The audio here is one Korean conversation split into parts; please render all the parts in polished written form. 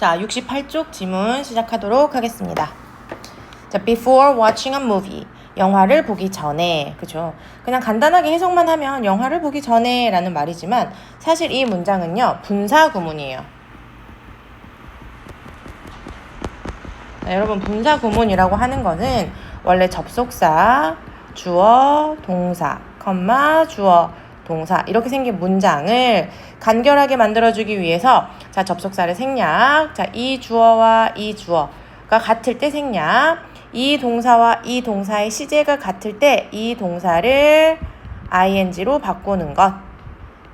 자, 68쪽 지문 시작하도록 하겠습니다. 자, before watching a movie. 영화를 보기 전에, 그죠? 그냥 간단하게 해석만 하면 영화를 보기 전에 라는 말이지만 사실 이 문장은요, 분사 구문이에요. 자, 여러분, 분사 구문이라고 하는 거는 원래 접속사, 주어, 동사, 컴마, 주어, 동사 이렇게 생긴 문장을 간결하게 만들어주기 위해서 자, 접속사를 생략, 자, 이 주어와 이 주어가 같을 때 생략, 이 동사와 이 동사의 시제가 같을 때 이 동사를 ing로 바꾸는 것,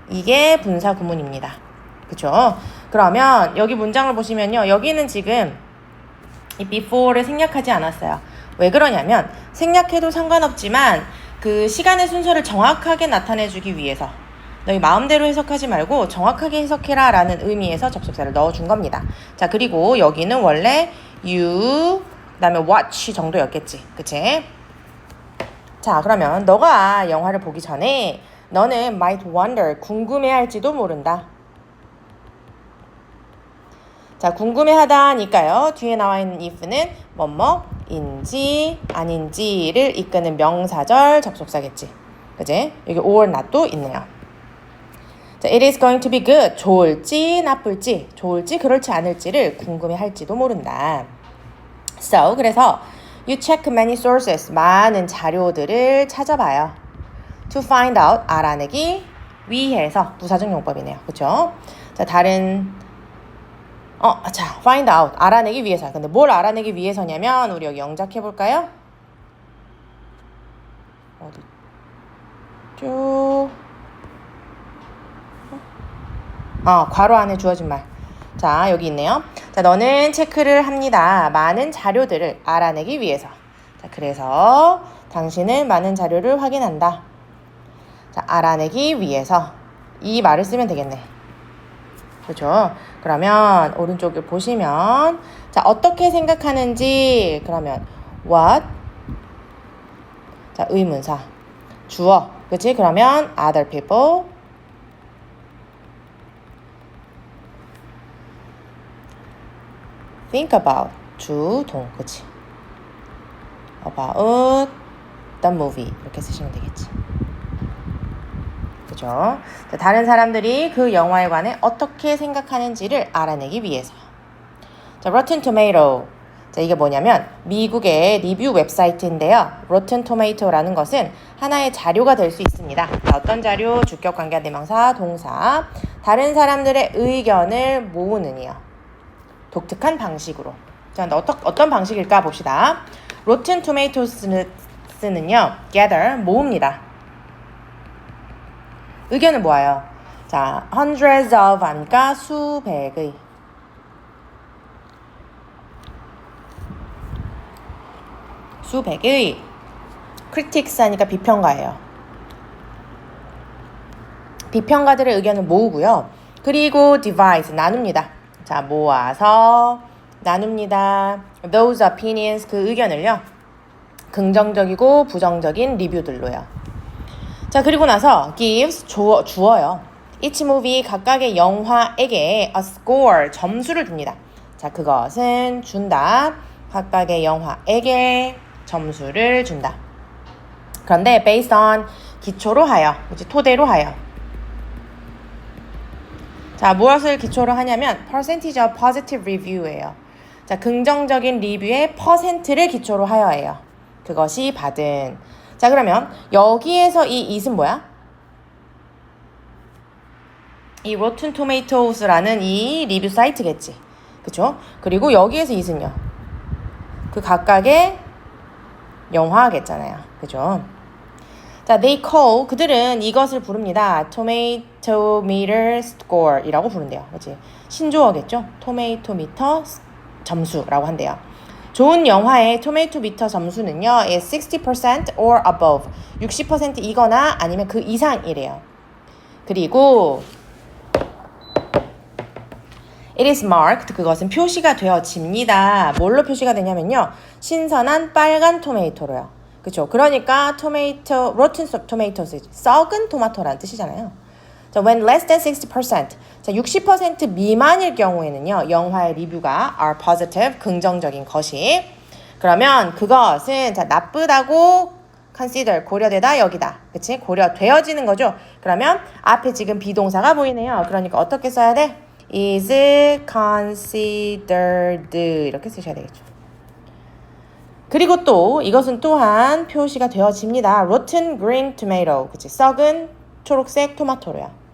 이게 분사 구문입니다. 그쵸? 그러면 여기 문장을 보시면요, 여기는 지금 이 before를 생략하지 않았어요. 왜 그러냐면 생략해도 상관없지만 그 시간의 순서를 정확하게 나타내주기 위해서 너희 마음대로 해석하지 말고 정확하게 해석해라 라는 의미에서 접속사를 넣어준 겁니다. 자, 그리고 여기는 원래 you 그 다음에 watch 정도였겠지, 그치? 자, 그러면 너가 영화를 보기 전에 너는 might wonder, 궁금해할지도 모른다. 자, 궁금해하다니까요, 뒤에 나와 있는 if는 뭐뭐인지 아닌지를 이끄는 명사절 접속사겠지, 그치? 여기 or not도 있네요. 자, it is going to be good, 좋을지 나쁠지, 좋을지 그렇지 않을지를 궁금해할지도 모른다. So, 그래서 you check many sources, 많은 자료들을 찾아봐요. To find out, 알아내기 위해서, 부사적 용법이네요. 그쵸? 자, 다른 자, find out, 알아내기 위해서. 근데 뭘 알아내기 위해서냐면 우리 여기 영작해 볼까요? 어디 쭉 괄호 안에 주어진 말. 자, 여기 있네요. 자, 너는 체크를 합니다. 많은 자료들을 알아내기 위해서. 자, 그래서 당신은 많은 자료를 확인한다. 자, 알아내기 위해서 이 말을 쓰면 되겠네. 그렇죠? 그러면 오른쪽을 보시면 자, 어떻게 생각하는지, 그러면 what, 자, 의문사, 주어, 그치? 그러면 other people, think about, 주동, 그치? about the movie 이렇게 쓰시면 되겠지. 그죠? 다른 사람들이 그 영화에 관해 어떻게 생각하는지를 알아내기 위해서. 자, Rotten Tomato. 자, 이게 뭐냐면 미국의 리뷰 웹사이트인데요. Rotten Tomato라는 것은 하나의 자료가 될 수 있습니다. 자, 어떤 자료? 주격, 관계한 대명사, 동사. 다른 사람들의 의견을 모으는 이요. 독특한 방식으로. 자, 어떤 방식일까 봅시다. Rotten Tomatoes는요, gather, 모읍니다. 의견을 모아요. 자, hundreds of 하니까 수백의. 수백의. critics 하니까 비평가예요. 비평가들의 의견을 모으고요. 그리고 divide, 나눕니다. 자, 모아서 나눕니다. those opinions, 그 의견을요, 긍정적이고 부정적인 리뷰들로요. 자, 그리고 나서 gives, 주어요. each movie, 각각의 영화에게 a score, 점수를 줍니다. 자, 그것은 준다. 각각의 영화에게 점수를 준다. 그런데 based on, 기초로 하여, 이제 토대로 하여. 자, 무엇을 기초로 하냐면 percentage of positive review예요. 자, 긍정적인 리뷰의 퍼센트를 기초로 하여예요. 그것이 받은. 자, 그러면 여기에서 이 it은 뭐야? 이 Rotten Tomatoes라는 이 리뷰 사이트겠지. 그쵸? 그리고 여기에서 it은요, 그 각각의 영화겠잖아요. 그죠? 자, they call, 그들은 이것을 부릅니다. tomato meter score 이라고 부른대요. 그치? 신조어겠죠? 토마토 미터 점수라고 한대요. 좋은 영화의 토마토 미터 점수는요, is 60% or above, 60%이거나 아니면 그 이상이래요. 그리고 it is marked, 그것은 표시가 되어집니다. 뭘로 표시가 되냐면요, 신선한 빨간 토마토로요. 그쵸? 그러니까 rotten tomatoes, 썩은 토마토라는 뜻이잖아요. 자, when less than 60%. 자, 60% 미만일 경우에는요. 영화의 리뷰가 are positive, 긍정적인 것이. 그러면 그것은 자, 나쁘다고 consider, 고려되다, 여기다. 그치? 고려되어지는 거죠. 그러면 앞에 지금 비동사가 보이네요. 그러니까 어떻게 써야 돼? is considered 이렇게 쓰셔야 되겠죠. 그리고 또 이것은 또한 표시가 되어집니다. rotten green tomato. 그치? 썩은 초록색 토마토로요.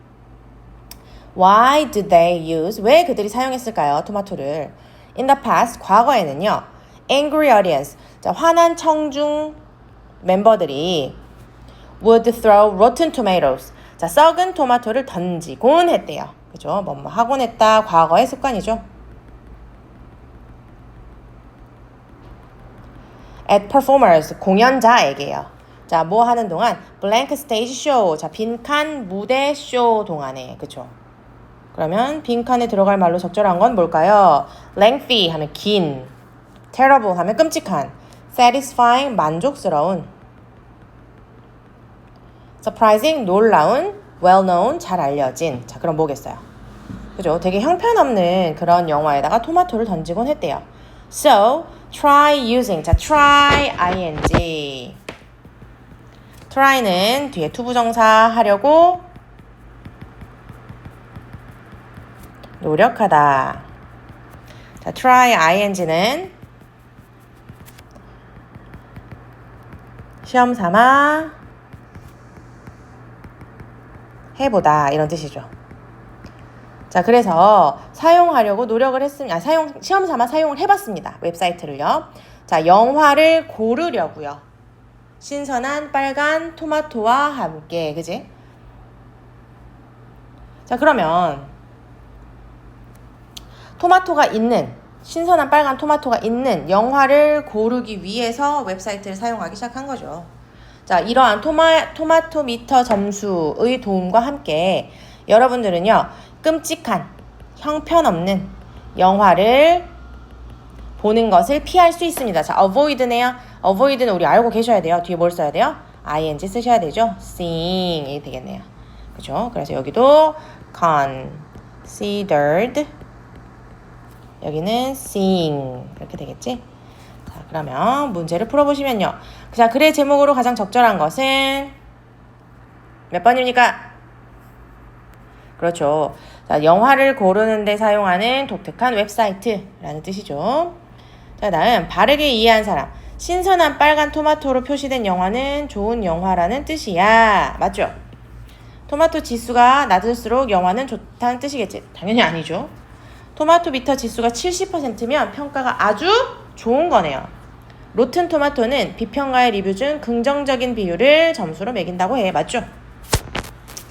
Why did they use? 왜 그들이 사용했을까요? 토마토를. In the past, 과거에는요. Angry audience. 자, 화난 청중 멤버들이 would throw rotten tomatoes. 자, 썩은 토마토를 던지곤 했대요. 그죠? 뭐 하곤 했다. 과거의 습관이죠. at performers. 공연자에게요. 자, 뭐 하는 동안? blank stage show. 자, 빈칸 무대 쇼 동안에. 그죠? 그러면 빈칸에 들어갈 말로 적절한 건 뭘까요? lengthy 하면 긴, terrible 하면 끔찍한, satisfying 만족스러운, surprising 놀라운, well known 잘 알려진. 자, 그럼 뭐겠어요? 그죠? 되게 형편없는 그런 영화에다가 토마토를 던지곤 했대요. So, try using. 자, try ing. try는 뒤에 투부정사 하려고 노력하다. 자, try ing는 시험 삼아 해보다 이런 뜻이죠. 자, 그래서 사용하려고 노력을 했습니다. 시험 삼아 사용을 해봤습니다. 웹사이트를요. 자, 영화를 고르려고요. 신선한 빨간 토마토와 함께, 그지? 자, 그러면 토마토가 있는, 신선한 빨간 토마토가 있는 영화를 고르기 위해서 웹사이트를 사용하기 시작한 거죠. 자, 이러한 토마토 미터 점수의 도움과 함께 여러분들은요, 끔찍한, 형편없는 영화를 보는 것을 피할 수 있습니다. 자, avoid네요. avoid는 우리 알고 계셔야 돼요. 뒤에 뭘 써야 돼요? ing 쓰셔야 되죠. seeing이 되겠네요. 그죠? 그래서 여기도 considered, 여기는 seeing 이렇게 되겠지? 자, 그러면 문제를 풀어보시면요. 자, 글의 제목으로 가장 적절한 것은 몇 번입니까? 그렇죠. 자, 영화를 고르는 데 사용하는 독특한 웹사이트라는 뜻이죠. 자, 다음 바르게 이해한 사람. 신선한 빨간 토마토로 표시된 영화는 좋은 영화라는 뜻이야. 맞죠? 토마토 지수가 낮을수록 영화는 좋다는 뜻이겠지? 당연히 아니죠. 토마토 미터 지수가 70%면 평가가 아주 좋은 거네요. 로튼 토마토는 비평가의 리뷰 중 긍정적인 비율을 점수로 매긴다고 해. 맞죠?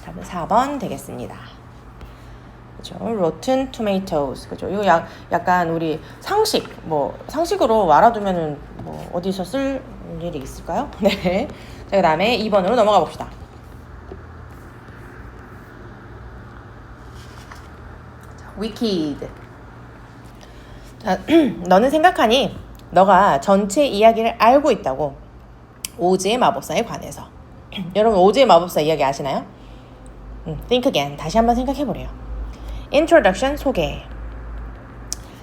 답은 4번 되겠습니다. 그죠? Rotten Tomatoes. 그죠? 이거 약간 우리 상식으로 알아두면은 뭐 어디서 쓸 일이 있을까요? 네. 자, 그 다음에 2번으로 넘어가 봅시다. Wicked. 자, 너는 생각하니? 너가 전체 이야기를 알고 있다고. 오즈의 마법사에 관해서. 여러분 오즈의 마법사 이야기 아시나요? Think again. 다시 한번 생각해보래요. Introduction 소개.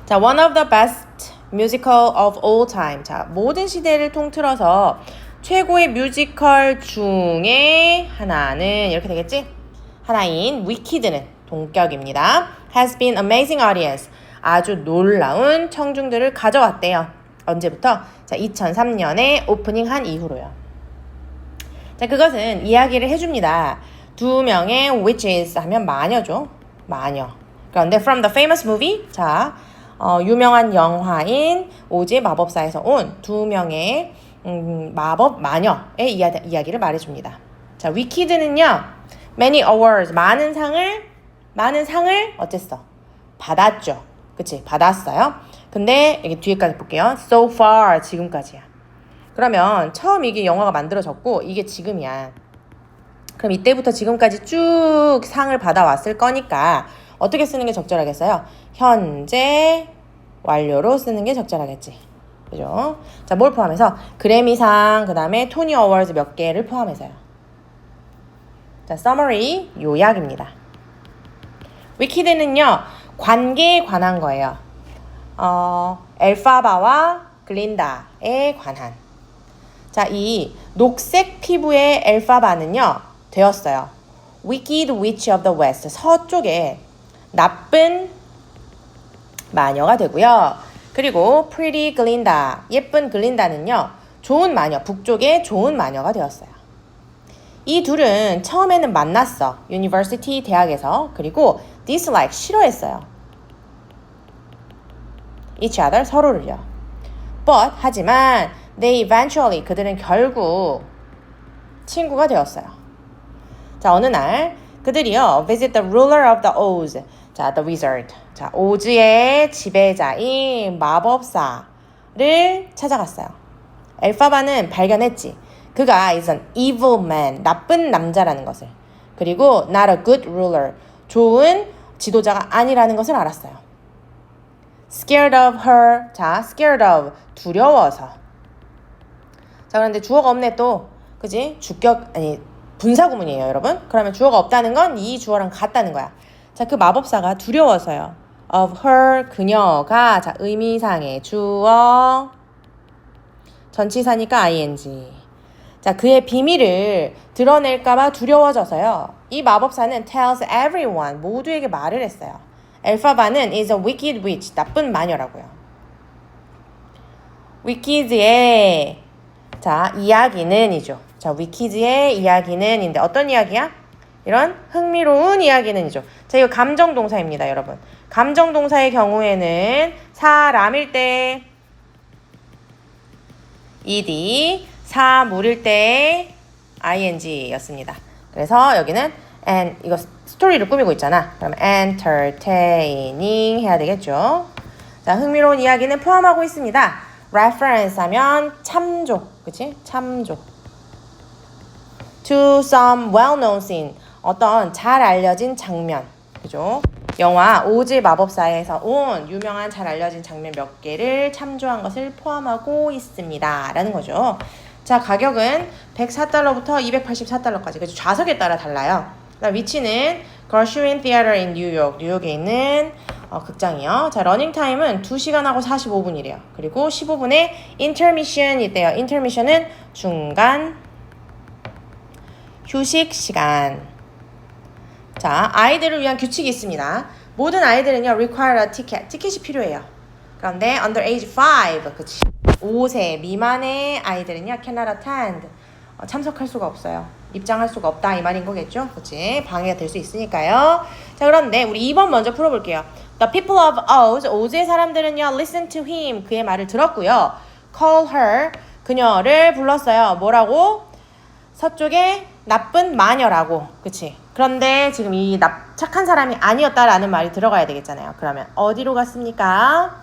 자, one of the best musical of all time. 자, 모든 시대를 통틀어서 최고의 뮤지컬 중에 하나는 이렇게 되겠지? 하나인 Wicked는 동격입니다. Has been amazing audience. 아주 놀라운 청중들을 가져왔대요. 언제부터? 자, 2003년에 오프닝한 이후로요. 자, 그것은 이야기를 해줍니다. 두 명의 witches 하면 마녀죠. 마녀. 그런데 from the famous movie. 자, 유명한 영화인 오즈의 마법사에서 온 두 명의 마법 마녀의 이야기를 말해줍니다. 자, 위키드는요, many awards, 많은 상을 어쨌어? 받았죠. 그치? 받았어요. 근데 여기 뒤에까지 볼게요. So far, 지금까지야. 그러면 처음 이게 영화가 만들어졌고 이게 지금이야. 그럼 이때부터 지금까지 쭉 상을 받아왔을 거니까 어떻게 쓰는 게 적절하겠어요? 현재 완료로 쓰는 게 적절하겠지. 그죠? 자, 뭘 포함해서? 그래미상, 그 다음에 토니 어워즈 몇 개를 포함해서요. 자, summary, 요약입니다. wicked는요, 관계에 관한 거예요. 엘파바와 글린다에 관한. 자, 이 녹색 피부의 엘파바는요, 되었어요. Wicked Witch of the West, 서쪽에 나쁜 마녀가 되고요. 그리고 Pretty Glinda, 예쁜 글린다는요, 좋은 마녀, 북쪽의 좋은 마녀가 되었어요. 이 둘은 처음에는 만났어. University, 대학에서. 그리고 dislike, 싫어했어요. each other, 서로를요. But, 하지만 they eventually, 그들은 결국 친구가 되었어요. 자, 어느 날 그들이요, visit the ruler of the Oz, 자, the wizard, 자, 오즈의 지배자인 마법사를 찾아갔어요. 엘파바는 발견했지. 그가 is an evil man, 나쁜 남자라는 것을. 그리고 not a good ruler, 좋은 지도자가 아니라는 것을 알았어요. scared of her, 자, scared of, 두려워서. 자, 그런데 주어가 없네 또. 그지? 주격, 아니, 분사구문이에요, 여러분. 그러면 주어가 없다는 건 이 주어랑 같다는 거야. 자, 그 마법사가 두려워서요. of her, 그녀가, 자, 의미상의 주어, 전치사니까 ing. 자, 그의 비밀을 드러낼까봐 두려워져서요. 이 마법사는 tells everyone, 모두에게 말을 했어요. 엘파바는 is a wicked witch, 나쁜 마녀라고요. wicked의, 자, 이야기는이죠. 자, wicked의 이야기는인데 어떤 이야기야? 이런 흥미로운 이야기는이죠. 자, 이거 감정동사입니다, 여러분. 감정동사의 경우에는 사람일 때 ed, 사물일 때 ing였습니다. 그래서 여기는 and, 이거 스토리를 꾸미고 있잖아. 그럼 entertaining 해야 되겠죠. 자, 흥미로운 이야기는 포함하고 있습니다. reference 하면 참조, 그치? 참조. to some well-known scene, 어떤 잘 알려진 장면, 그죠? 영화 오즈 마법사에서 온 유명한 잘 알려진 장면 몇 개를 참조한 것을 포함하고 있습니다. 라는 거죠. 자, 가격은 104달러부터 284달러까지. 그죠? 좌석에 따라 달라요. 그다음 위치는 Gershwin Theater in New York, 뉴욕에 있는 극장이요. 자, 러닝 타임은 2시간하고 45분이래요. 그리고 15분에 intermission이 있대요. intermission은 중간 휴식 시간. 자, 아이들을 위한 규칙이 있습니다. 모든 아이들은요, require a ticket. 티켓이 필요해요. 그런데 under age 5, 그치? 5세 미만의 아이들은요, cannot attend. 참석할 수가 없어요. 입장할 수가 없다 이 말인 거겠죠? 그치? 방해가 될 수 있으니까요. 자, 그런데 우리 2번 먼저 풀어볼게요. The people of Oz, 오즈의 사람들은요, listen to him, 그의 말을 들었고요. call her, 그녀를 불렀어요. 뭐라고? 서쪽에 나쁜 마녀라고. 그치? 그런데 지금 이 착한 사람이 아니었다라는 말이 들어가야 되겠잖아요. 그러면 어디로 갔습니까?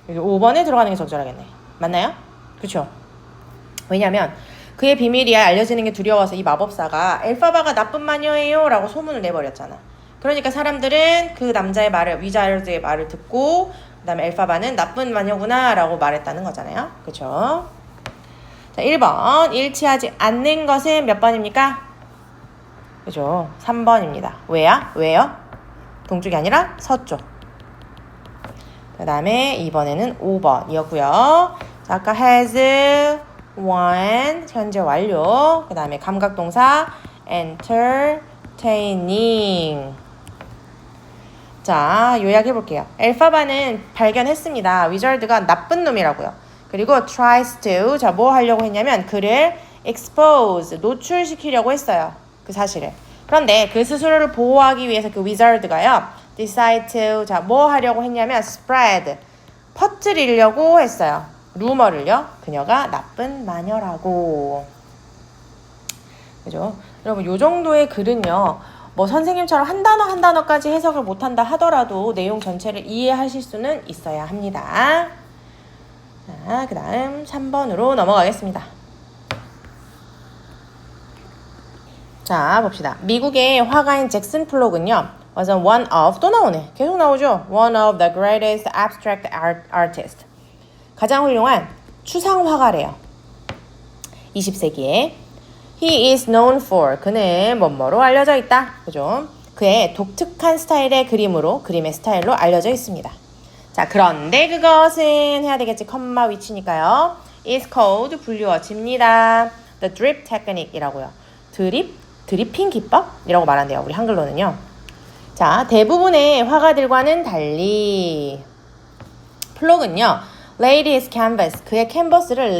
여기 5번에 들어가는 게 적절하겠네. 맞나요? 그쵸? 왜냐면 그의 비밀이 알려지는 게 두려워서 이 마법사가 엘파바가 나쁜 마녀예요 라고 소문을 내버렸잖아. 그러니까 사람들은 그 남자의 말을, 위자르드의 말을 듣고 그 다음에 엘파바는 나쁜 마녀구나 라고 말했다는 거잖아요. 그쵸? 자, 1번 일치하지 않는 것은 몇 번입니까? 그죠? 3번입니다. 왜요? 동쪽이 아니라 서쪽. 그 다음에 이번에는 5번이었고요. 자, 아까 has, won, 현재 완료. 그 다음에 감각동사 entertaining. 자, 요약해볼게요. 엘파바는 발견했습니다. 위저드가 나쁜 놈이라고요. 그리고 tries to, 자, 뭐 하려고 했냐면 그를 expose, 노출시키려고 했어요. 그 사실을. 그런데 그 스스로를 보호하기 위해서 그 wizard가요, decide to, 자, 뭐 하려고 했냐면 spread, 퍼뜨리려고 했어요. 루머를요. 그녀가 나쁜 마녀라고. 그죠? 여러분, 요 정도의 글은요, 뭐 선생님처럼 한 단어 한 단어까지 해석을 못한다 하더라도 내용 전체를 이해하실 수는 있어야 합니다. 자, 그 다음 3번으로 넘어가겠습니다. 자, 봅시다. 미국의 화가인 잭슨 플록은요, was one of, 또 나오네. 계속 나오죠. One of the greatest abstract artists. 가장 훌륭한 추상화가래요. 20세기에. He is known for, 그는 뭐뭐로 알려져 있다. 그죠? 그의 독특한 스타일의 그림의 스타일로 알려져 있습니다. 자, 그런데 그것은 해야 되겠지. 컴마 위치니까요. is called 분류어치입니다. The drip technique 이라고요. 드리핑 기법이라고 말한대요. 우리 한글로는요. 자, 대부분의 화가들과는 달리 플록은요. laid his canvas. 그의 캔버스를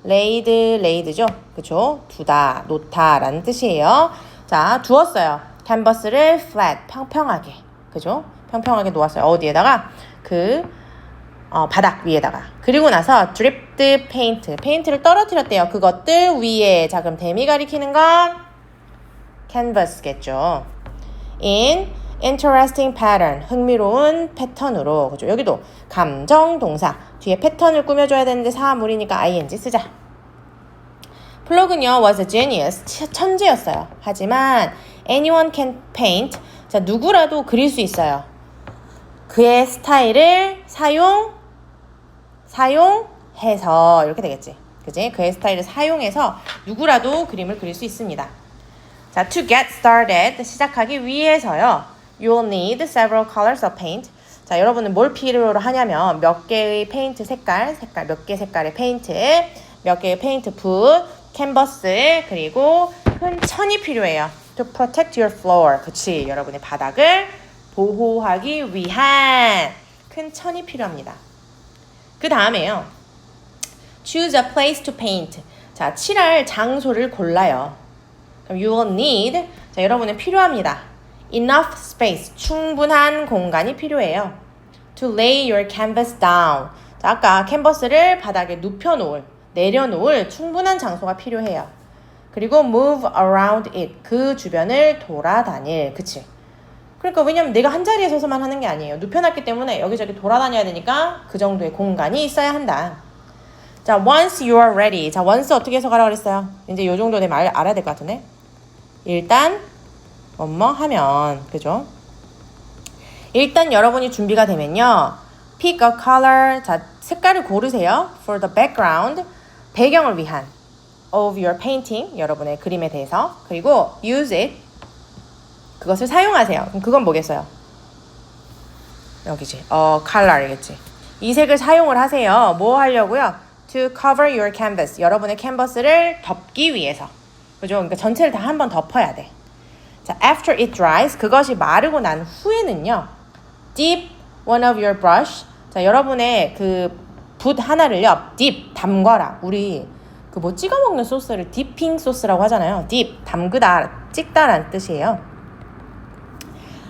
laid죠. 그죠? 두다, 놓다라는 뜻이에요. 자, 두었어요. 캔버스를 flat, 평평하게. 그죠? 평평하게 놓았어요. 어디에다가? 바닥 위에다가. 그리고 나서 dripped paint. 페인트를 떨어뜨렸대요. 그것들 위에. 자, 그럼 댐이 가리키는 건 canvas겠죠. in interesting pattern. 흥미로운 패턴으로. 그죠? 여기도 감정 동사. 뒤에 패턴을 꾸며줘야 되는데 사물이니까 ing 쓰자. 플록은요, was a genius. 천재였어요. 하지만 anyone can paint. 자, 누구라도 그릴 수 있어요. 그의 스타일을 사용해서 이렇게 되겠지. 그지? 그의 스타일을 사용해서 누구라도 그림을 그릴 수 있습니다. 자, to get started 시작하기 위해서요. You'll need several colors of paint. 자, 여러분은 뭘 필요로 하냐면 몇 개의 페인트 색깔, 몇 개 색깔의 페인트, 몇 개의 페인트 붓, 캔버스, 그리고 큰 천이 필요해요. To protect your floor. 그치, 여러분의 바닥을 보호하기 위한 큰 천이 필요합니다. 그 다음에요. Choose a place to paint. 자, 칠할 장소를 골라요. 그럼 you will need. 자, 여러분은 필요합니다. Enough space. 충분한 공간이 필요해요. To lay your canvas down. 자, 아까 캔버스를 바닥에 내려놓을 충분한 장소가 필요해요. 그리고 move around it. 그 주변을 돌아다닐. 그치? 그러니까 왜냐면 내가 한 자리에 서서만 하는 게 아니에요. 눕혀놨기 때문에 여기저기 돌아다녀야 되니까 그 정도의 공간이 있어야 한다. 자, once you are ready. 자, once 어떻게 해석하라고 그랬어요? 이제 요 정도 되면 알아야 될 것 같은데. 일단 뭐뭐 하면. 그죠? 일단 여러분이 준비가 되면요. pick a color. 자, 색깔을 고르세요. for the background. 배경을 위한. of your painting. 여러분의 그림에 대해서. 그리고 use it. 그것을 사용하세요. 그럼 그건 뭐겠어요? 여기지. color이겠지. 이 색을 사용을 하세요. 뭐 하려고요? To cover your canvas. 여러분의 캔버스를 덮기 위해서. 그죠? 그러니까 전체를 다 한번 덮어야 돼. 자, after it dries. 그것이 마르고 난 후에는요. dip one of your brush. 자, 여러분의 그 붓 하나를요. dip, 담궈라. 우리 그 뭐 찍어 먹는 소스를 디핑 소스라고 하잖아요. dip, 담그다, 찍다라는 뜻이에요.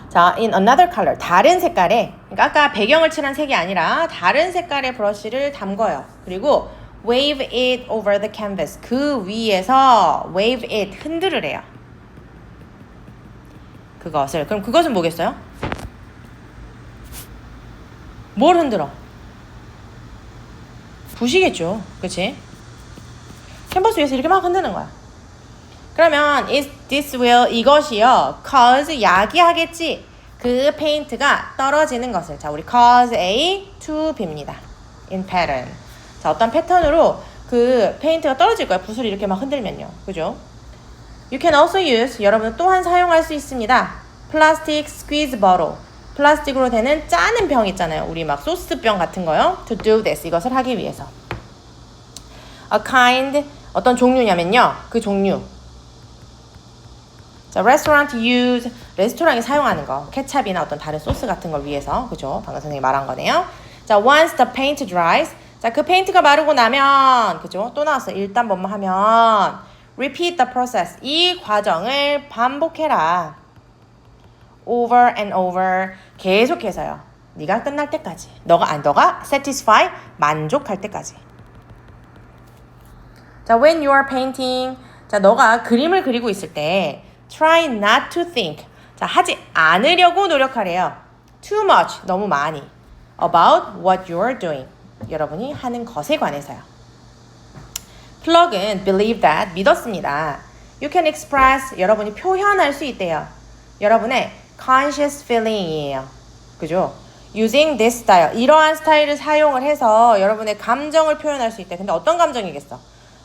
자, in another color, 다른 색깔에, 그러니까 아까 배경을 칠한 색이 아니라 다른 색깔의 브러쉬를 담궈요. 그리고 wave it over the canvas, 그 위에서 wave it, 흔들으래요. 그럼 그것은 뭐겠어요? 뭘 흔들어? 붓이겠죠. 그치? 캔버스 위에서 이렇게 막 흔드는 거야. 그러면 이것이요. cause 야기하겠지. 그 페인트가 떨어지는 것을. 자, 우리 cause A to B입니다. in pattern. 자, 어떤 패턴으로 그 페인트가 떨어질 거예요. 붓을 이렇게 막 흔들면요. 그죠? You can also use. 여러분 또한 사용할 수 있습니다. plastic squeeze bottle. 플라스틱으로 되는 짜는 병 있잖아요. 우리 막 소스병 같은 거요. To do this. 이것을 하기 위해서. A kind. 어떤 종류냐면요. 그 종류. 자, restaurant use. 레스토랑이 사용하는 거. 케찹이나 어떤 다른 소스 같은 걸 위해서. 그죠? 방금 선생님이 말한 거네요. 자, once the paint dries. 자, 그 페인트가 마르고 나면. 그죠? 또 나왔어. 일단 뭐뭐 하면. repeat the process. 이 과정을 반복해라. over and over. 계속해서요. 네가 끝날 때까지. 너가 satisfy. 만족할 때까지. 자, when you are painting. 자, 너가 그림을 그리고 있을 때 try not to think. 자, 하지 않으려고 노력하래요. too much. 너무 많이. about what you are doing. 여러분이 하는 것에 관해서요. 플럭은 believe that. 믿었습니다. You can express. 여러분이 표현할 수 있대요. 여러분의 conscious feeling이에요. 그죠? using this style. 이러한 스타일을 사용을 해서 여러분의 감정을 표현할 수 있대. 근데 어떤 감정이겠어?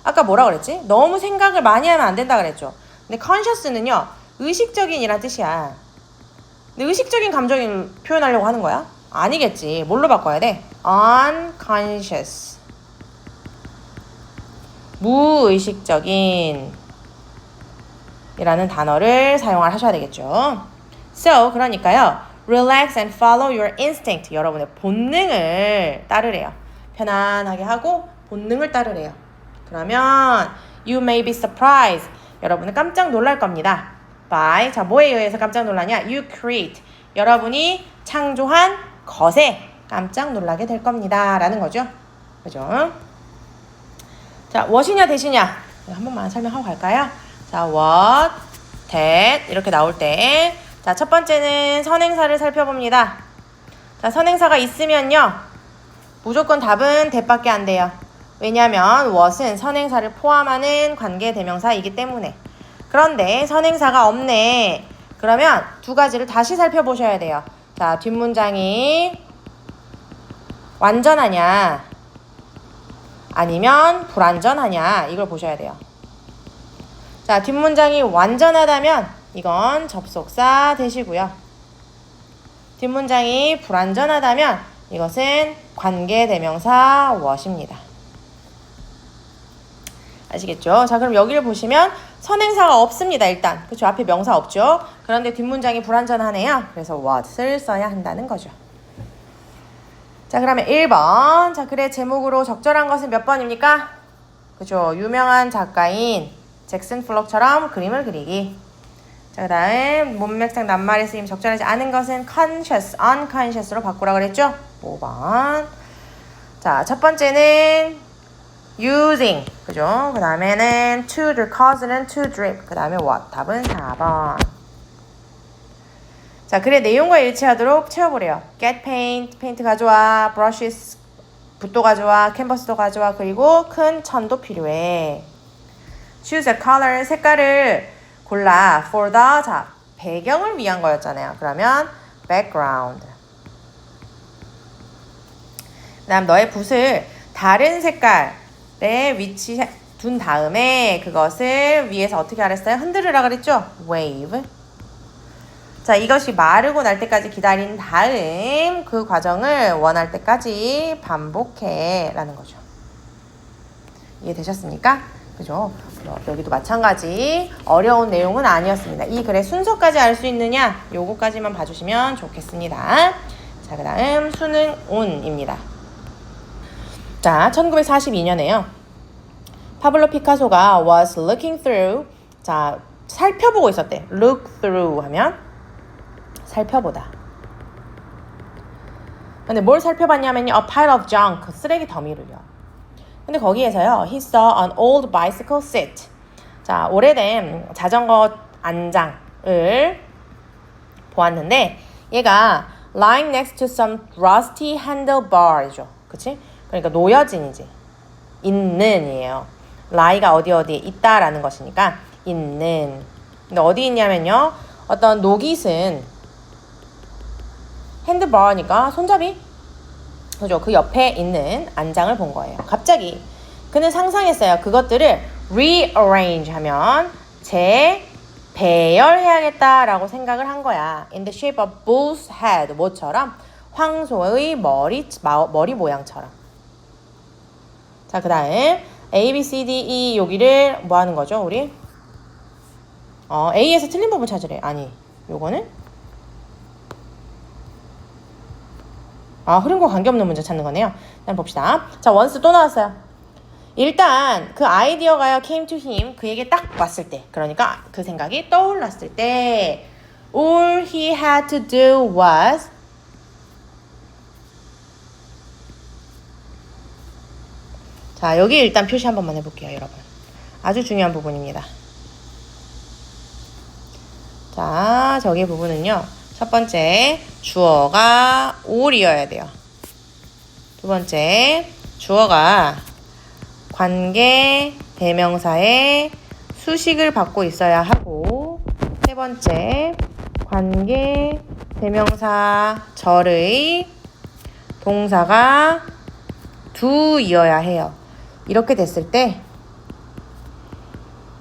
아까 뭐라 그랬지? 너무 생각을 많이 하면 안 된다 그랬죠. 근데 conscious는요. 의식적인이란 뜻이야. 근데 의식적인 감정을 표현하려고 하는 거야? 아니겠지. 뭘로 바꿔야 돼? unconscious. 무의식적인 이라는 단어를 사용을 하셔야 되겠죠. So, 그러니까요. Relax and follow your instinct. 여러분의 본능을 따르래요. 편안하게 하고 본능을 따르래요. 그러면 you may be surprised. 여러분은 깜짝 놀랄 겁니다. By, 자, 뭐에 의해서 깜짝 놀라냐? You create. 여러분이 창조한 것에 깜짝 놀라게 될 겁니다. 라는 거죠. 그죠? 자, what이냐 대시냐? 한 번만 설명하고 갈까요? 자, what, that 이렇게 나올 때 자, 첫 번째는 선행사를 살펴봅니다. 자, 선행사가 있으면요. 무조건 답은 that밖에 안 돼요. 왜냐하면 what은 선행사를 포함하는 관계대명사이기 때문에. 그런데 선행사가 없네. 그러면 두 가지를 다시 살펴보셔야 돼요. 자, 뒷문장이 완전하냐 아니면 불완전하냐 이걸 보셔야 돼요. 자, 뒷문장이 완전하다면 이건 접속사 되시고요. 뒷문장이 불완전하다면 이것은 관계대명사 what입니다. 아시겠죠? 자, 그럼 여기를 보시면 선행사가 없습니다. 일단. 그렇죠? 앞에 명사 없죠? 그런데 뒷문장이 불완전하네요. 그래서 what을 써야 한다는 거죠. 자, 그러면 1번. 자, 글의 제목으로 적절한 것은 몇 번입니까? 그죠? 유명한 작가인 잭슨 플록처럼 그림을 그리기. 자, 그 다음 문맥상 낱말의 쓰임 적절하지 않은 것은 conscious, unconscious로 바꾸라고 그랬죠? 5번. 자, 첫 번째는 using, 그죠? 그 다음에는 to the cause는 to drip, 그 다음에 what. 답은 4번. 자, 글의 내용과 일치하도록 채워보래요. get paint, 페인트 가져와, brushes, 붓도 가져와, 캔버스도 가져와, 그리고 큰 천도 필요해. choose a color, 색깔을 골라. for the, 자, 배경을 위한 거였잖아요. 그러면 background. 그 다음 너의 붓을 다른 색깔에 위치 둔 다음에 그것을 위에서 어떻게 하랬어요? 흔들으라 그랬죠? wave. 자, 이것이 마르고 날 때까지 기다린 다음 그 과정을 원할 때까지 반복해 라는 거죠. 이해되셨습니까? 그죠? 여기도 마찬가지 어려운 내용은 아니었습니다. 이 글의 순서까지 알 수 있느냐? 요거까지만 봐주시면 좋겠습니다. 자, 그 다음 수능 운입니다. 자, 1942년에요. 파블로 피카소가 was looking through, 자, 살펴보고 있었대. look through 하면 살펴보다. 근데 뭘 살펴봤냐면요. a pile of junk, 쓰레기 더미를요. 근데 거기에서요. he saw an old bicycle seat. 자, 오래된 자전거 안장을 보았는데 얘가 lying next to some rusty handlebar이죠. 그치? 그러니까 놓여진이지. 있는이에요. lie가 어디에 있다라는 것이니까 있는. 근데 어디 있냐면요. 어떤 녹잇은 핸드바니까 손잡이? 그죠? 그 옆에 있는 안장을 본 거예요. 갑자기 그는 상상했어요. 그것들을 rearrange 하면 재배열해야겠다라고 생각을 한 거야. In the shape of bull's head. 뭐처럼? 황소의 머리 모양처럼. 자, 그 다음 A, B, C, D, E 여기를 뭐 하는 거죠? 우리? A에서 틀린 부분 찾으래. 아니, 요거는? 흐름과 관계없는 문제 찾는 거네요. 일단 봅시다. 자, once 또 나왔어요. 일단 그 아이디어가요. came to him. 그에게 딱 왔을 때. 그러니까 그 생각이 떠올랐을 때 all he had to do was 자, 여기 일단 표시 한 번만 해볼게요, 여러분. 아주 중요한 부분입니다. 자, 저기 부분은요. 첫 번째, 주어가 all이어야 돼요. 두 번째, 주어가 관계 대명사의 수식을 받고 있어야 하고, 세 번째, 관계 대명사 절의 동사가 do이어야 해요. 이렇게 됐을 때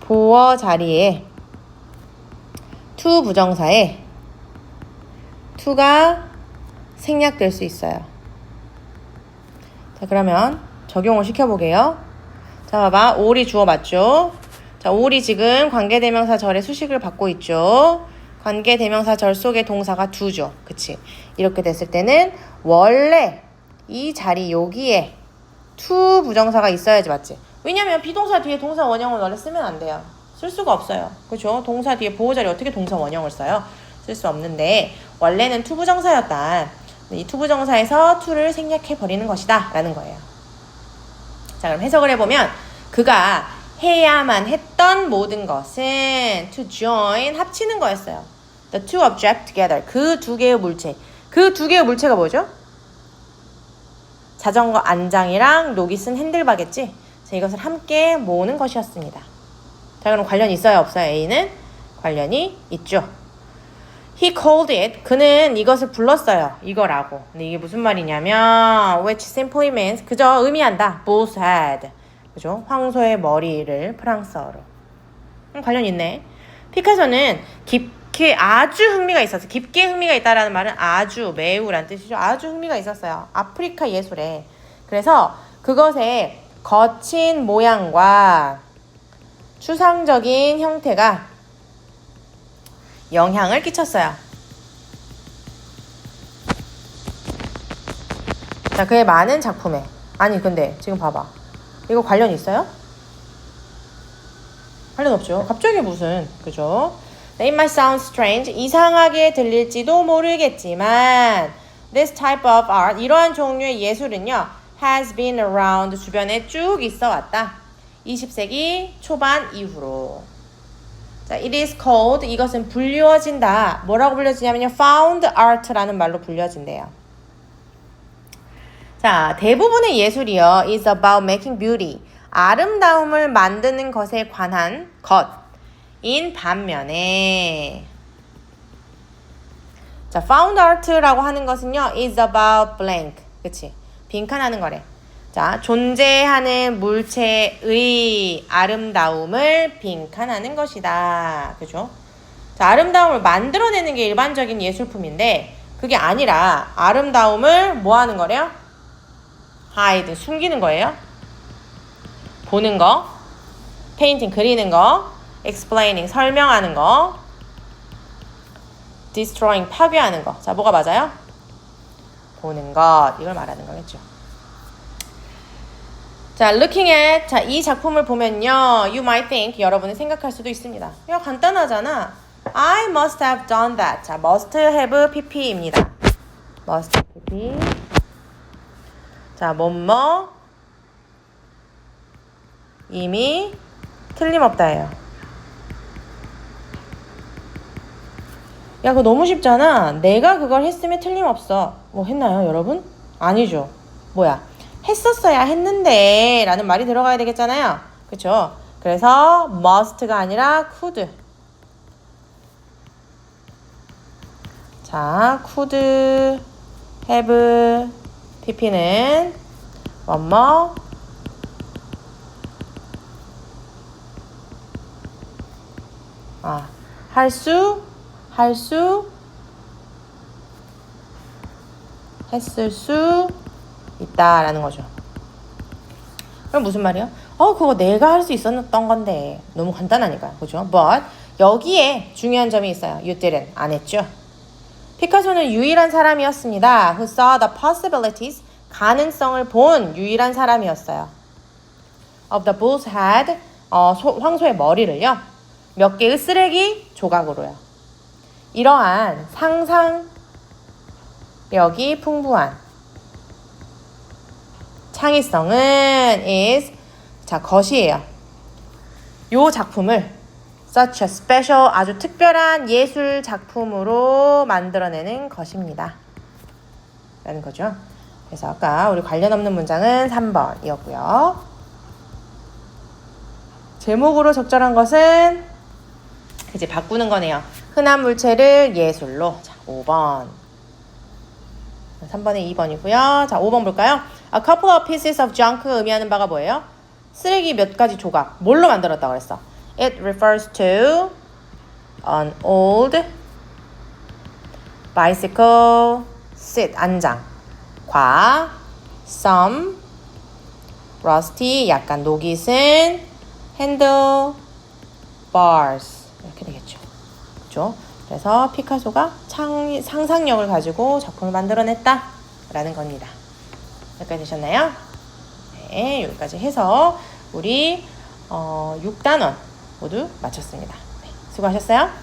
보어 자리에 to 부정사에 to가 생략될 수 있어요. 자, 그러면 적용을 시켜보게요. 자, 봐봐. all이 주어 맞죠? 자, all이 지금 관계대명사 절의 수식을 받고 있죠. 관계대명사 절 속의 동사가 do죠. 그치? 이렇게 됐을 때는 원래 이 자리 여기에 to 부정사가 있어야지, 맞지? 왜냐면 비동사 뒤에 동사 원형을 원래 쓰면 안 돼요. 쓸 수가 없어요. 그죠? 동사 뒤에 보호 자리 어떻게 동사 원형을 써요? 쓸 수 없는데 원래는 to 부정사였다. 이 to 부정사에서 to를 생략해 버리는 것이다 라는 거예요. 자, 그럼 해석을 해보면 그가 해야만 했던 모든 것은 to join, 합치는 거였어요. The two objects together. 그 두 개의 물체. 그 두 개의 물체가 뭐죠? 자전거 안장이랑 녹이 쓴 핸들바겠지? 자, 이것을 함께 모으는 것이었습니다. 자, 그럼 관련이 있어요? 없어요? A는? 관련이 있죠. He called it. 그는 이것을 불렀어요. 이거라고. 근데 이게 무슨 말이냐면 which simply means 그저 의미한다. bull's head. 그죠? 황소의 머리를 프랑스어로. 관련 있네. 피카소는 깊게 아주 흥미가 있었어요. 깊게 흥미가 있다라는 말은 아주, 매우란 뜻이죠. 아주 흥미가 있었어요. 아프리카 예술에. 그래서 그것의 거친 모양과 추상적인 형태가 영향을 끼쳤어요. 자, 그의 많은 작품에. 아니, 근데 지금 봐봐. 이거 관련 있어요? 관련 없죠. 갑자기 무슨, 그죠? It might sound strange. 이상하게 들릴지도 모르겠지만 this type of art, 이러한 종류의 예술은요 has been around, 주변에 쭉 있어 왔다. 20세기 초반 이후로. 자, it is called, 이것은 불리워진다. 뭐라고 불려지냐면요 found art라는 말로 불려진대요. 자, 대부분의 예술이요 is about making beauty, 아름다움을 만드는 것에 관한 것인 반면에, 자, found art라고 하는 것은요 is about blank, 그치? 빈칸하는 거래. 자, 존재하는 물체의 아름다움을 빈칸하는 것이다. 그죠? 자, 아름다움을 만들어내는 게 일반적인 예술품인데 그게 아니라 아름다움을 뭐 하는 거래요? hide, 숨기는 거예요. 보는 거, painting, 그리는 거, explaining, 설명하는 거, destroying, 파괴하는 거. 자, 뭐가 맞아요? 보는 것, 이걸 말하는 거겠죠. 자, looking at, 자, 이 작품을 보면요, you might think, 여러분이 생각할 수도 있습니다. 야, 간단하잖아. I must have done that. 자, must have pp입니다. must pp. 자, 뭐뭐 이미 틀림없다예요. 야, 그거 너무 쉽잖아. 내가 그걸 했으면 틀림없어. 뭐 했나요, 여러분? 아니죠. 뭐야? 했었어야 했는데 라는 말이 들어가야 되겠잖아요. 그쵸? 그래서 must가 아니라 could. 자, could have pp는 뭐뭐 했을 수 있다라는 거죠. 그럼 무슨 말이야? 그거 내가 할 수 있었던 건데. 너무 간단하니까요. 그죠? But 여기에 중요한 점이 있어요. You didn't. 안 했죠? 피카소는 유일한 사람이었습니다. Who saw the possibilities. 가능성을 본 유일한 사람이었어요. Of the bull's head. 황소의 머리를요. 몇 개의 쓰레기 조각으로요. 이러한 상상력이 풍부한 창의성은 is, 자, 것이에요. 요 작품을 such a special, 아주 특별한 예술 작품으로 만들어내는 것입니다. 라는 거죠. 그래서 아까 우리 관련 없는 문장은 3번이었고요. 제목으로 적절한 것은 이제 바꾸는 거네요. 흔한 물체를 예술로. 자, 5번. 3번에 2번이고요. 자, 5번 볼까요? A couple of pieces of junk 의미하는 바가 뭐예요? 쓰레기 몇 가지 조각. 뭘로 만들었다고 그랬어? It refers to an old bicycle seat 안장 과 some rusty 약간 녹이 쓴 handle bars 이렇게 되겠죠. 그렇죠? 그래서 피카소가 상상력을 가지고 작품을 만들어냈다 라는 겁니다. 여기까지 되셨나요? 네, 여기까지 해서 우리 6단원 모두 마쳤습니다. 네, 수고하셨어요.